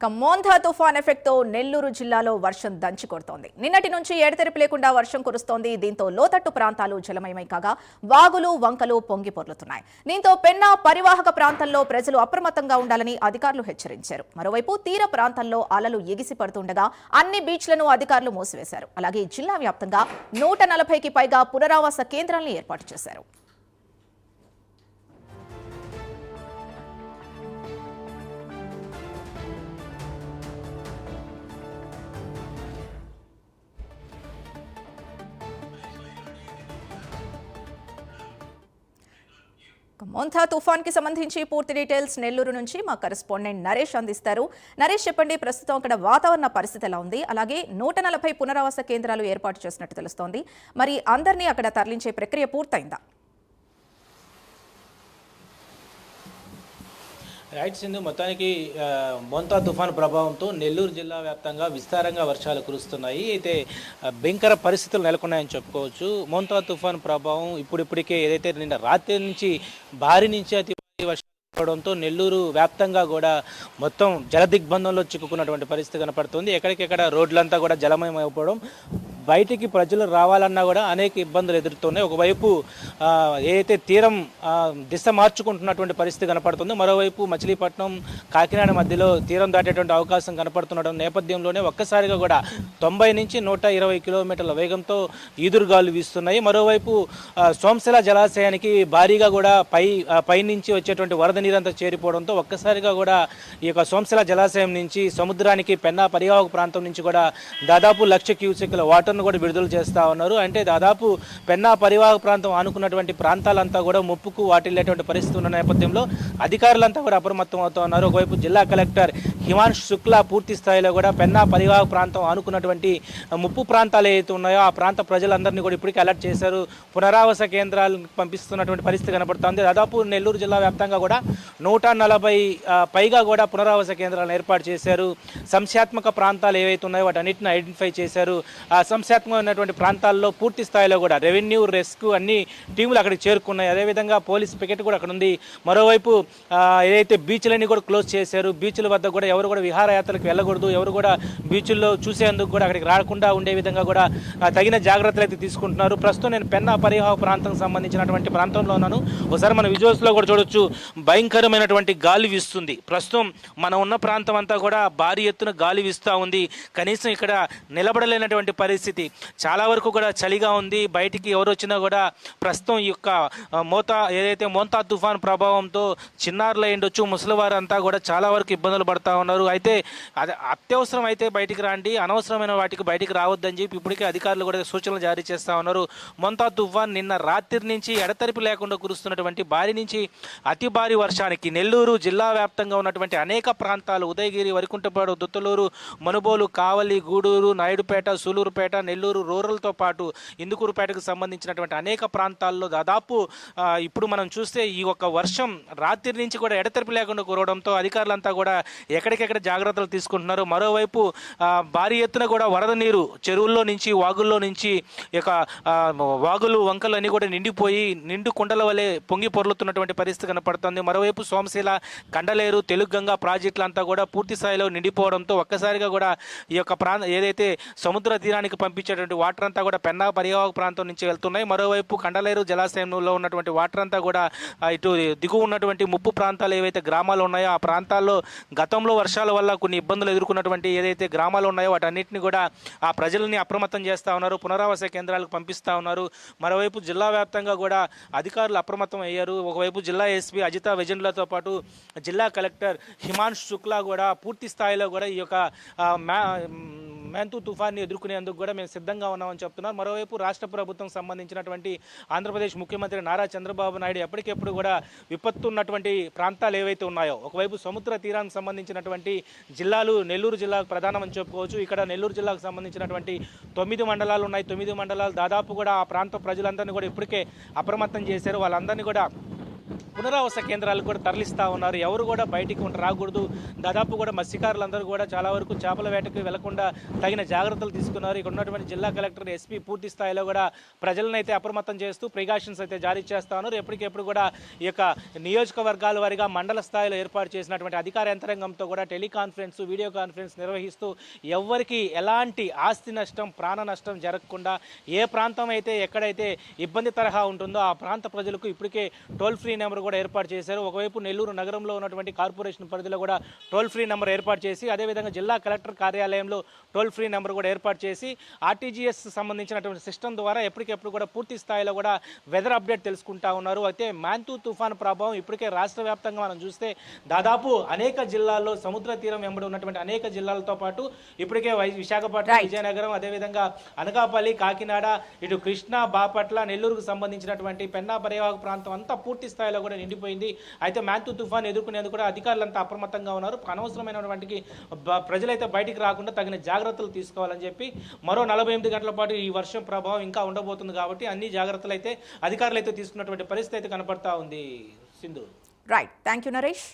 Montha తుఫాన్ ఎఫెక్ట్తో నెల్లూరు జిల్లాలో వర్షం దంచి కొడుతోంది. నిన్నటి నుంచి ఎడతెరిపి లేకుండా వర్షం కురుస్తోంది. దీంతో లోతట్టు ప్రాంతాలు జలమయమై కాగా వాగులు వంకలు పొంగి పొర్లుతున్నాయి. దీంతో పెన్నా పరివాహక ప్రాంతంలో ప్రజలు అప్రమత్తంగా ఉండాలని అధికారులు హెచ్చరించారు. మరోవైపు తీర ప్రాంతాల్లో అలలు ఎగిసి పడుతుండగా అన్ని బీచ్లను అధికారులు మూసివేశారు. అలాగే జిల్లా వ్యాప్తంగా 140కి పైగా పునరావాస కేంద్రాలను ఏర్పాటు చేశారు. మోంథా తుఫాన్ కి సంబంధించి పూర్తి డీటెయిల్స్ నెల్లూరు నుంచి మా కరెస్పాండెంట్ నరేష్ అందిస్తారు. నరేష్, చెప్పండి, ప్రస్తుతం అక్కడ వాతావరణ పరిస్థితి ఎలా ఉంది? అలాగే 140 పునరావాస కేంద్రాలు ఏర్పాటు చేసినట్టు తెలుస్తోంది. మరి అందరినీ అక్కడ తరలించే ప్రక్రియ పూర్తయిందా? రైట్ సింధు, మొత్తానికి మోంతా తుఫాను ప్రభావంతో నెల్లూరు జిల్లా వ్యాప్తంగా విస్తారంగా వర్షాలు కురుస్తున్నాయి. అయితే భయంకర పరిస్థితులు నెలకొన్నాయని చెప్పుకోవచ్చు. మోంతా తుఫాను ప్రభావం ఇప్పుడిప్పటికే ఏదైతే నిన్న రాత్రి నుంచి భారీ నుంచి అతి భారీ వర్షాలు పడడంతో నెల్లూరు వ్యాప్తంగా కూడా మొత్తం జలదిగ్బంధంలో చిక్కుకున్నటువంటి పరిస్థితి కనపడుతుంది. ఎక్కడికెక్కడ రోడ్లంతా కూడా జలమయం అయిపోవడం, బయటికి ప్రజలు రావాలన్నా కూడా అనేక ఇబ్బందులు ఎదురుతున్నాయి. ఒకవైపు ఏదైతే తీరం దిశ మార్చుకుంటున్నటువంటి పరిస్థితి కనపడుతుంది, మరోవైపు మచిలీపట్నం కాకినాడ మధ్యలో తీరం దాటేటువంటి అవకాశం కనపడుతుండడం నేపథ్యంలోనే ఒక్కసారిగా కూడా 90 నుంచి 120 కిలోమీటర్ల వేగంతో ఈదురుగాలు వీస్తున్నాయి. మరోవైపు సోమశిల జలాశయానికి భారీగా కూడా పైనుంచి వచ్చేటువంటి వరద నీరంతా చేరిపోవడంతో ఒక్కసారిగా కూడా ఈ యొక్క సోమశిల జలాశయం నుంచి సముద్రానికి పెన్నా పరివాహక ప్రాంతం నుంచి కూడా దాదాపు 1,00,000 క్యూసెక్ల వాటర్ కూడా విడుదల చేస్తా ఉన్నారు. అంటే దాదాపు పెన్నా పరివాహక ప్రాంతం ఆనుకున్నటువంటి ప్రాంతాలంతా కూడా ముప్పుకు వాటిల్లేటువంటి పరిస్థితి ఉన్న నేపథ్యంలో అధికారులంతా కూడా అప్రమత్తం అవుతా ఉన్నారు. ఒకవైపు జిల్లా కలెక్టర్ హిమాంశు శుక్లా పూర్తి స్థాయిలో కూడా పెన్నా పరివాహక ప్రాంతం ఆనుకున్నటువంటి ముప్పు ప్రాంతాలు ఏవైతే ఉన్నాయో ఆ ప్రాంత ప్రజలందరినీ కూడా ఇప్పటికీ అలర్ట్ చేశారు. పునరావాస కేంద్రాలు పంపిస్తున్నటువంటి పరిస్థితి కనపడుతుంది. దాదాపు నెల్లూరు జిల్లా వ్యాప్తంగా కూడా 140 పైగా కూడా పునరావాస కేంద్రాలను ఏర్పాటు చేశారు. సంఖ్యాత్మక ప్రాంతాలు ఏవైతే ఉన్నాయో వాటన్నిటిని ఐడెంటిఫై చేశారు. ఆ సంఖ్యాత్మకమైనటువంటి ప్రాంతాల్లో పూర్తి స్థాయిలో కూడా రెవెన్యూ, రెస్క్యూ అన్ని టీములు అక్కడికి చేరుకున్నాయి. అదేవిధంగా పోలీస్ పికెట్ కూడా అక్కడ ఉంది. మరోవైపు ఏదైతే బీచ్లన్నీ కూడా క్లోజ్ చేశారు. బీచ్ల వద్ద కూడా ఎవరు కూడా విహారయాత్రలకు వెళ్ళకూడదు, ఎవరు కూడా బీచ్ల్లో చూసేందుకు కూడా అక్కడికి రాకుండా ఉండే విధంగా కూడా తగిన జాగ్రత్తలు అయితే తీసుకుంటున్నారు. ప్రస్తుతం నేను పెన్నా పరివాహక ప్రాంతం సంబంధించినటువంటి ప్రాంతంలో ఉన్నాను. ఒకసారి మన విజువల్స్లో కూడా చూడొచ్చు, భయంకరమైనటువంటి గాలి వీస్తుంది. ప్రస్తుతం మనం ఉన్న ప్రాంతం అంతా కూడా భారీ ఎత్తున గాలి వీస్తూ ఉంది. కనీసం ఇక్కడ నిలబడలేనటువంటి పరిస్థితి, చాలా వరకు కూడా చలిగా ఉంది. బయటికి ఎవరు వచ్చినా కూడా ప్రస్తుతం ఈ యొక్క ఏదైతే మోంతా తుఫాన్ ప్రభావంతో చిన్నారులు అయ్యుండొచ్చు, ముసలివారు అంతా కూడా చాలా వరకు ఇబ్బందులు పడతా ఉన్నారు. అయితే అత్యవసరం అయితే బయటికి రండి, అనవసరమైన వాటికి బయటికి రావద్దని చెప్పి ఇప్పటికే అధికారులు కూడా సూచనలు జారీ చేస్తూ ఉన్నారు. మోంతా తుఫాన్ నిన్న రాత్రి నుంచి ఎడతెరిపి లేకుండా కురుస్తున్నటువంటి భారీ నుంచి అతి భారీ వర్షానికి నెల్లూరు జిల్లా వ్యాప్తంగా ఉన్నటువంటి అనేక ప్రాంతాలు, ఉదయగిరి, వరికుంటపాడు, దుత్తలూరు, మనుబోలు, కావలి, గూడూరు, నాయుడుపేట, సూలూరుపేట, నెల్లూరు రూరల్తో పాటు ఇందుకూరుపేటకు సంబంధించినటువంటి అనేక ప్రాంతాల్లో దాదాపు ఇప్పుడు మనం చూస్తే ఈ ఒక్క వర్షం రాత్రి నుంచి కూడా ఎడతెరిపి లేకుండా కురవడంతో అధికారులంతా కూడా ఎక్కడికెక్కడ జాగ్రత్తలు తీసుకుంటున్నారు. మరోవైపు భారీ ఎత్తున కూడా వరద నీరు చెరువుల్లో నుంచి, వాగుల్లో నుంచి వాగులు వంకలు అన్నీ కూడా నిండిపోయి నిండు కుండల వలె పొంగి పొర్లుతున్నటువంటి పరిస్థితి కనపడుతుంది. మరోవైపు సోమశిల, కండలేరు, తెలుగంగా ప్రాజెక్టులంతా కూడా పూర్తి స్థాయిలో నిండిపోవడంతో ఒక్కసారిగా కూడా ఈ యొక్క ఏదైతే సముద్ర తీరానికి పంపించేటువంటి వాటర్ అంతా కూడా పెన్నా పరివాహక ప్రాంతం నుంచి వెళ్తున్నాయి. మరోవైపు కండలేరు జలాశయంలో ఉన్నటువంటి వాటర్ అంతా కూడా ఇటు దిగువ ఉన్నటువంటి ముప్పు ప్రాంతాలు ఏవైతే గ్రామాలు ఉన్నాయో ఆ ప్రాంతాల్లో గతంలో వర్షాల వల్ల కొన్ని ఇబ్బందులు ఎదుర్కొన్నటువంటి ఏదైతే గ్రామాలు ఉన్నాయో వాటన్నిటిని కూడా ఆ ప్రజలని అప్రమత్తం చేస్తూ ఉన్నారు, పునరావాస కేంద్రాలకు పంపిస్తూ ఉన్నారు. మరోవైపు జిల్లా వ్యాప్తంగా కూడా అధికారులు అప్రమత్తం అయ్యారు. ఒకవైపు జిల్లా ఎస్పీ అజితా వెజెండ్లతో పాటు జిల్లా కలెక్టర్ హిమాంశు శుక్లా కూడా పూర్తి స్థాయిలో కూడా ఈ యొక్క మోంతా తుఫాన్ని ఎదుర్కొనేందుకు కూడా మేము సిద్ధంగా ఉన్నామని చెప్తున్నారు. మరోవైపు రాష్ట్ర ప్రభుత్వం సంబంధించినటువంటి ఆంధ్రప్రదేశ్ ముఖ్యమంత్రి నారా చంద్రబాబు నాయుడు ఎప్పటికెప్పుడు కూడా విపత్తు ఉన్నటువంటి ప్రాంతాలు ఏవైతే ఉన్నాయో, ఒకవైపు సముద్ర తీరానికి సంబంధించినటువంటి జిల్లాలు నెల్లూరు జిల్లా ప్రధానమని చెప్పుకోవచ్చు. ఇక్కడ నెల్లూరు జిల్లాకు సంబంధించినటువంటి 9 మండలాలు ఉన్నాయి. 9 మండలాలు దాదాపు కూడా ఆ ప్రాంత ప్రజలందరినీ కూడా ఇప్పటికే అప్రమత్తం చేశారు. వాళ్ళందరినీ కూడా పునరావాస కేంద్రాలకు కూడా తరలిస్తూ ఉన్నారు. ఎవరు కూడా బయటికి రాకూడదు. దాదాపు కూడా మత్స్యకారులందరూ కూడా చాలా వరకు చేపల వేటకు వెళ్లకుండా తగిన జాగ్రత్తలు తీసుకున్నారు. ఇక్కడ ఉన్నటువంటి జిల్లా కలెక్టర్, ఎస్పీ పూర్తి స్థాయిలో కూడా ప్రజలను అయితే అప్రమత్తం చేస్తూ ప్రికాషన్స్ అయితే జారీ చేస్తా ఉన్నారు. ఎప్పటికెప్పుడు కూడా ఈ యొక్క నియోజకవర్గాల వారిగా మండల స్థాయిలో ఏర్పాటు చేసినటువంటి అధికార యంత్రాంగంతో కూడా టెలికాన్ఫరెన్స్, వీడియో కాన్ఫరెన్స్ నిర్వహిస్తూ ఎవరికి ఎలాంటి ఆస్తి నష్టం, ప్రాణ నష్టం జరగకుండా ఏ ప్రాంతం అయితే ఎక్కడైతే ఇబ్బంది తరహా ఉంటుందో ఆ ప్రాంత ప్రజలకు ఇప్పటికే టోల్ ఫ్రీ నెంబర్ కూడా ఏర్పాటు చేశారు. ఒకవైపు నెల్లూరు నగరంలో ఉన్నటువంటి కార్పొరేషన్ పరిధిలో కూడా టోల్ ఫ్రీ నెంబర్ ఏర్పాటు చేసి, అదేవిధంగా జిల్లా కలెక్టర్ కార్యాలయంలో టోల్ ఫ్రీ నెంబర్ కూడా ఏర్పాటు చేసి ఆర్టీజీఎస్ సంబంధించినటువంటి సిస్టమ్ ద్వారా ఎప్పటికెప్పుడు కూడా పూర్తి స్థాయిలో కూడా వెదర్ అప్డేట్ తెలుసుకుంటా ఉన్నారు. అయితే మాంతూ తుఫాను ప్రభావం ఇప్పటికే రాష్ట్ర వ్యాప్తంగా మనం చూస్తే దాదాపు అనేక జిల్లాల్లో సముద్ర తీరం వెంబడి ఉన్నటువంటి అనేక జిల్లాలతో పాటు ఇప్పటికే విశాఖపట్నం, విజయనగరం, అదేవిధంగా అనకాపల్లి, కాకినాడ, ఇటు కృష్ణా, బాపట్ల, నెల్లూరుకు సంబంధించినటువంటి పెన్నా పరివాహక ప్రాంతం అంతా పూర్తి స్థాయిలో కూడా నిండిపోయింది. అయితే మాంతూ తుఫాన్ ఎదుర్కొనేందుకు కూడా అధికారులంతా అప్రమత్తంగా ఉన్నారు. అనవసరమైనటువంటి ప్రజలైతే బయటికి రాకుండా తగిన జాగ్రత్తలు తీసుకోవాలని చెప్పి మరో 48 గంటల పాటు ఈ వర్షం ప్రభావం ఇంకా ఉండబోతుంది కాబట్టి అన్ని జాగ్రత్తలు అయితే అధికారులు అయితే తీసుకున్నటువంటి పరిస్థితి అయితే కనపడతా ఉంది. Sindhu. Right, thank you Naresh.